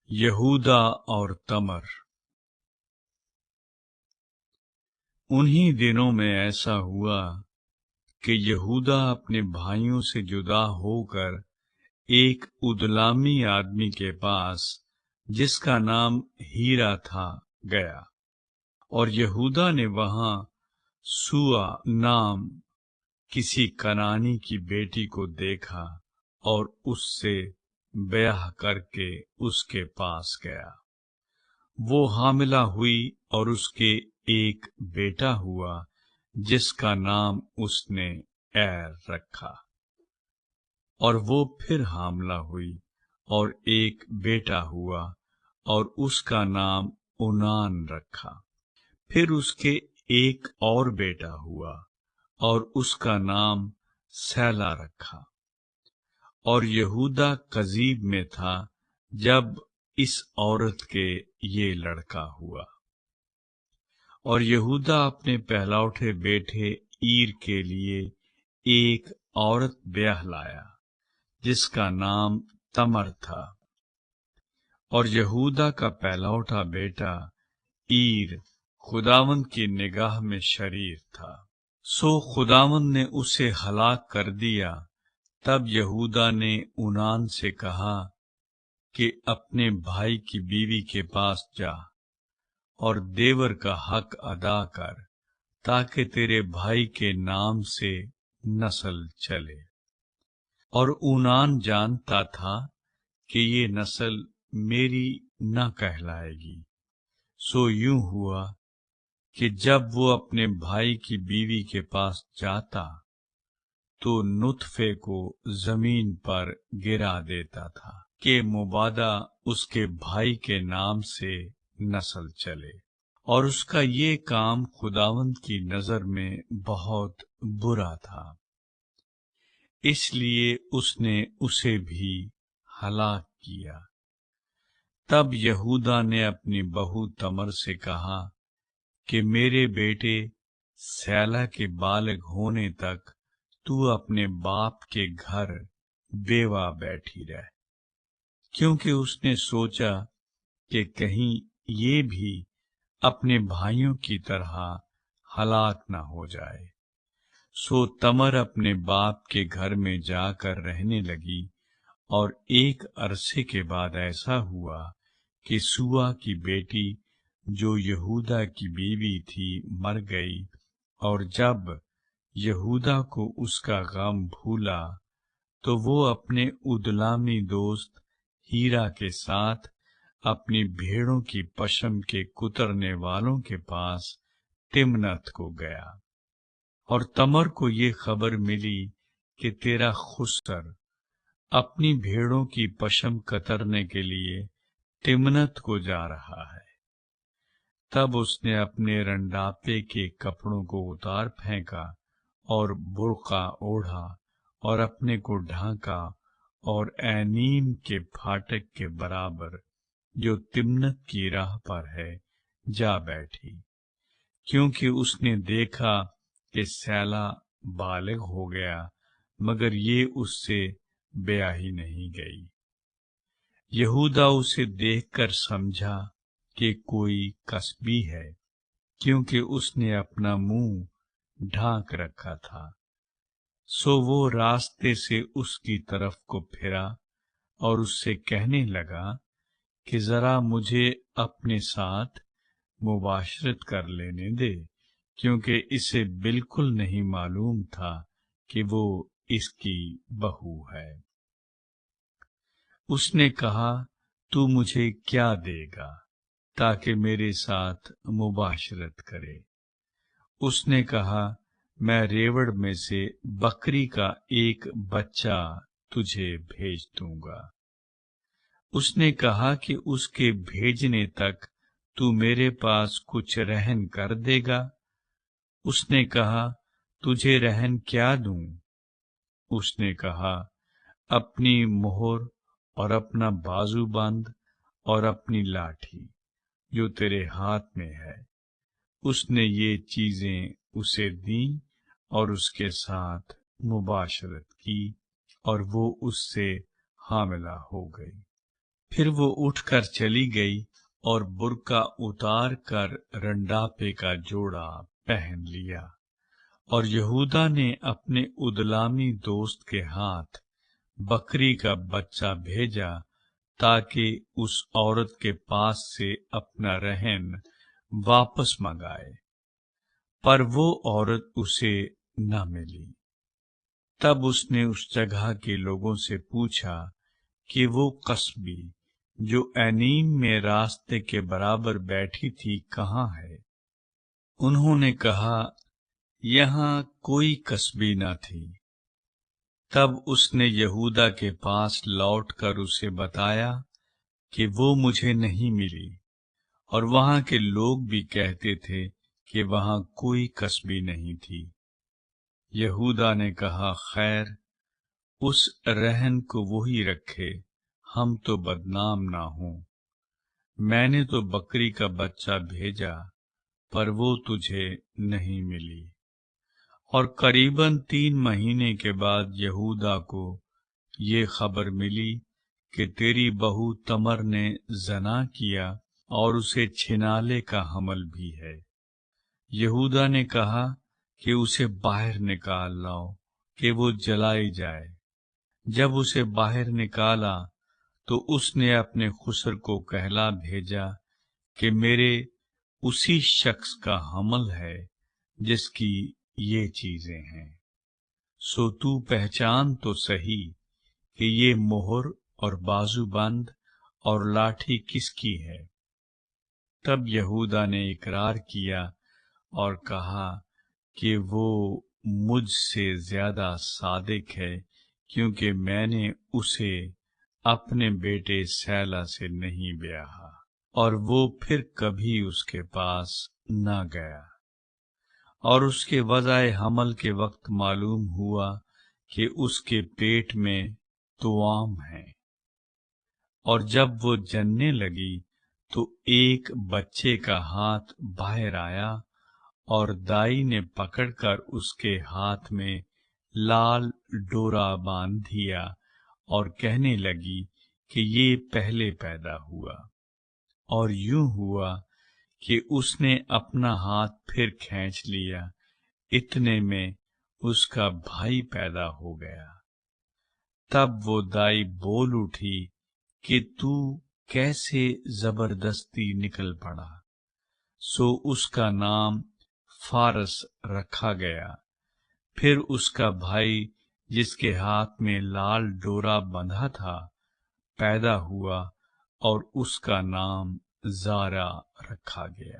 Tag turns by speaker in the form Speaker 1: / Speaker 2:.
Speaker 1: یہودا اور تمر۔ انہی دنوں میں ایسا ہوا کہ یہودا اپنے بھائیوں سے جدا ہو کر ایک ادلامی آدمی کے پاس جس کا نام ہیرا تھا گیا، اور یہودا نے وہاں سوا نام کسی کنانی کی بیٹی کو دیکھا اور اس سے بیاہ کر کے اس کے پاس گیا۔ وہ حاملہ ہوئی اور اس کے ایک بیٹا ہوا جس کا نام اس نے ایر رکھا، اور وہ پھر حاملہ ہوئی اور ایک بیٹا ہوا اور اس کا نام اونان رکھا۔ پھر اس کے ایک اور بیٹا ہوا اور اس کا نام سیلا رکھا۔ اور یہودا قضیب میں تھا جب اس عورت کے یہ لڑکا ہوا۔ اور یہودا اپنے پہلوٹے بیٹے عیر کے لیے ایک عورت بیاہ لایا جس کا نام تمر تھا، اور یہودا کا پہلوٹا بیٹا عیر خداوند کی نگاہ میں شریر تھا، سو خداوند نے اسے ہلاک کر دیا۔ تب یہودا نے اونان سے کہا کہ اپنے بھائی کی بیوی کے پاس جا اور دیور کا حق ادا کر، تاکہ تیرے بھائی کے نام سے نسل چلے۔ اور اونان جانتا تھا کہ یہ نسل میری نہ کہلائے گی، سو یوں ہوا کہ جب وہ اپنے بھائی کی بیوی کے پاس جاتا تو نطفے کو زمین پر گرا دیتا تھا کہ مبادا اس کے بھائی کے نام سے نسل چلے۔ اور اس کا یہ کام خداوند کی نظر میں بہت برا تھا، اس لیے اس نے اسے بھی ہلاک کیا۔ تب یہودا نے اپنی بہو تمر سے کہا کہ میرے بیٹے سیلا کے بالغ ہونے تک تو اپنے باپ کے گھر بیوہ بیٹھی رہ، کیونکہ اس نے سوچا کہ کہیں یہ بھی اپنے بھائیوں کی طرح ہلاک نہ ہو جائے۔ سو تمر اپنے باپ کے گھر میں جا کر رہنے لگی، اور ایک عرصے کے بعد ایسا ہوا کہ سوا کی بیٹی جو یہودا کی بیوی تھی مر گئی، اور جب یہودا کو اس کا غم بھولا تو وہ اپنے ادلامی دوست ہیرا کے ساتھ اپنی بھیڑوں کی پشم کے کترنے والوں کے پاس تمنت کو گیا۔ اور تمر کو یہ خبر ملی کہ تیرا خسر اپنی بھیڑوں کی پشم کترنے کے لیے تمنت کو جا رہا ہے۔ تب اس نے اپنے رنڈاپے کے کپڑوں کو اتار پھینکا اور برقع اوڑھا اور اپنے کو ڈھانکا، اور اینیم کے پھاٹک کے برابر جو تمنت کی راہ پر ہے جا بیٹھی، کیونکہ اس نے دیکھا کہ سیلا بالغ ہو گیا، مگر یہ اس سے بیاہی نہیں گئی۔ یہودا اسے دیکھ کر سمجھا کہ کوئی کسبی ہے، کیونکہ اس نے اپنا منہ ڈھانک رکھا تھا۔ سو وہ راستے سے اس کی طرف کو پھرا اور اس سے کہنے لگا کہ ذرا مجھے اپنے ساتھ مباشرت کر لینے دے، کیونکہ اسے بالکل نہیں معلوم تھا کہ وہ اس کی بہو ہے۔ اس نے کہا، تو مجھے کیا دے گا تاکہ میرے ساتھ مباشرت کرے؟ اس نے کہا، میں ریوڑ میں سے بکری کا ایک بچہ تجھے بھیج دوں گا۔ اس نے کہا کہ اس کے بھیجنے تک تو میرے پاس کچھ رہن کر دے گا؟ اس نے کہا، تجھے رہن کیا دوں؟ اس نے کہا، اپنی مہر اور اپنا بازو بند اور اپنی لاٹھی جو تیرے ہاتھ میں ہے۔ اس نے یہ چیزیں اسے دیں اور اس کے ساتھ مباشرت کی، اور وہ اس سے حاملہ ہو گئی۔ پھر وہ اٹھ کر چلی گئی اور برقع اتار کر رنڈاپے کا جوڑا پہن لیا، اور یہودا نے اپنے ادلامی دوست کے ہاتھ بکری کا بچہ بھیجا تاکہ اس عورت کے پاس سے اپنا رہن واپس منگائے، پر وہ عورت اسے نہ ملی۔ تب اس نے اس جگہ کے لوگوں سے پوچھا کہ وہ قصبی جو اینیم میں راستے کے برابر بیٹھی تھی کہاں ہے؟ انہوں نے کہا، یہاں کوئی قصبی نہ تھی۔ تب اس نے یہودا کے پاس لوٹ کر اسے بتایا کہ وہ مجھے نہیں ملی، اور وہاں کے لوگ بھی کہتے تھے کہ وہاں کوئی قصبی نہیں تھی۔ یہودا نے کہا، خیر، اس رہن کو وہی رکھے، ہم تو بدنام نہ ہوں۔ میں نے تو بکری کا بچہ بھیجا، پر وہ تجھے نہیں ملی۔ اور قریباً 3 مہینے کے بعد یہودا کو یہ خبر ملی کہ تیری بہو تمر نے زنا کیا اور اسے چھنالے کا حمل بھی ہے۔ یہودا نے کہا کہ اسے باہر نکال لاؤ کہ وہ جلائی جائے۔ جب اسے باہر نکالا تو اس نے اپنے خسر کو کہلا بھیجا کہ میرے اسی شخص کا حمل ہے جس کی یہ چیزیں ہیں، سو تو پہچان تو صحیح کہ یہ مہر اور بازو بند اور لاٹھی کس کی ہے۔ تب یہودا نے اقرار کیا اور کہا کہ وہ مجھ سے زیادہ صادق ہے، کیونکہ میں نے اسے اپنے بیٹے سیلا سے نہیں بیاہا، اور وہ پھر کبھی اس کے پاس نہ گیا۔ اور اس کے وضع حمل کے وقت معلوم ہوا کہ اس کے پیٹ میں توام ہے، اور جب وہ جننے لگی تو ایک بچے کا ہاتھ باہر آیا، اور دائی نے پکڑ کر اس کے ہاتھ میں لال ڈورا باندھ دیا اور کہنے لگی کہ یہ پہلے پیدا ہوا۔ اور یوں ہوا کہ اس نے اپنا ہاتھ پھر کھینچ لیا، اتنے میں اس کا بھائی پیدا ہو گیا۔ تب وہ دائی بول اٹھی کہ تو کیسے زبردستی نکل پڑا، سو اس کا نام فارس رکھا گیا۔ پھر اس کا بھائی جس کے ہاتھ میں لال ڈورا بندھا تھا پیدا ہوا، اور اس کا نام زارا رکھا گیا۔